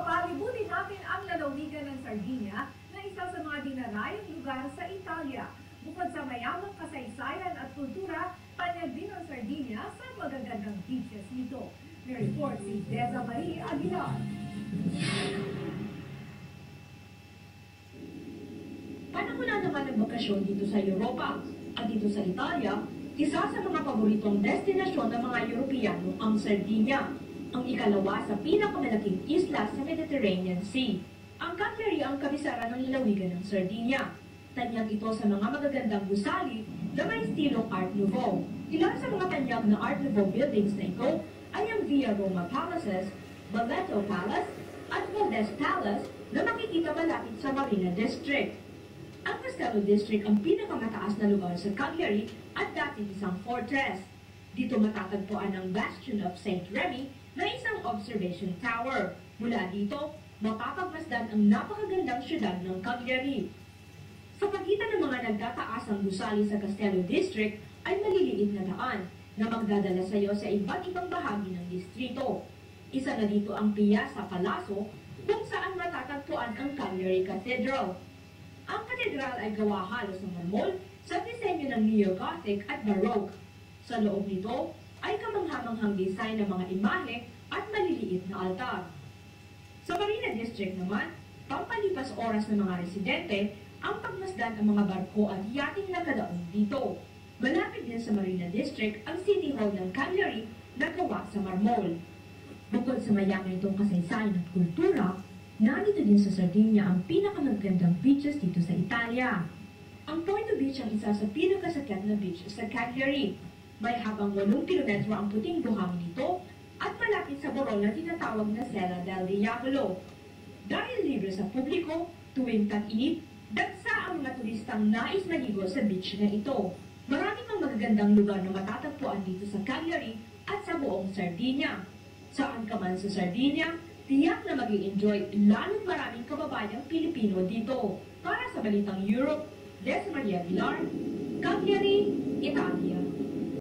Papalibutin natin ang lalawigan ng Sardinia na isa sa mga dinarayang lugar sa Italia. Bukod sa mayamang kasaysayan at kultura, panyag din ang Sardinia sa magagandang beaches nito. May report si Deza Marie Aguilar. Panahon na naman ang bakasyon dito sa Europa at dito sa Italia, isa sa mga paboritong destinasyon ng mga Europeyano ang Sardinia, ang ikalawa sa pinakamalaking isla sa Mediterranean Sea. Ang Cagliari ang kabisara ng lalawigan ng Sardinia. Tanyag ito sa mga magagandang gusali na may estilong Art Nouveau. Ilan sa mga tanyag na Art Nouveau buildings na ito ay ang Via Roma Palaces, Balletto Palace at Valdez Palace na makikita malapit sa Marina District. Ang Castello District ang pinakamataas na lugar sa Cagliari at dating isang fortress. Dito matatagpuan ang Bastion of St. Remy na isang observation tower. Mula dito, mapapagmasdan ang napakagandang syudad ng Cagliari. Sa pagitan ng mga nagtataasang gusali sa Castello District ay maliliit na daan na magdadala sa iyo sa iba't ibang bahagi ng distrito. Isa na dito ang Piazza Palazzo kung saan matatagpuan ang Cagliari Cathedral. Ang katedral ay gawa halos ng marmol sa disenyo ng Neo-Gothic at Baroque. Sa loob nito ay kamanghamanghang design ng mga imahe at maliliit na altar. Sa Marina District naman, pampalipas oras ng mga residente ang pagmasdan ang mga barko at yating nakadaon dito. Malapit din sa Marina District ang City Hall ng Cagliari na gawa sa marmol. Bukod sa mayaman itong kasaysayan at kultura, narito din sa Sardinia ang pinakamagandang beaches dito sa Italia. Ang Porto Beach ang isa sa pinakasakyat na beach sa Cagliari. May habang 8 kilometro ang puting buhangin nito at malapit sa burol na tinatawag na Sella del Diavolo. Dahil libre sa publiko, tuwing tag-init, dagsa ang mga turistang nais maligo sa beach na ito. Marami pang magagandang lugar na matatagpuan dito sa Cagliari at sa buong Sardinia. Saan ka man sa Sardinia, tiyak na mag-i-enjoy lalong maraming kababayang Pilipino dito. Para sa Balitang Europe, Deza Marie Aguilar, Cagliari, Italia.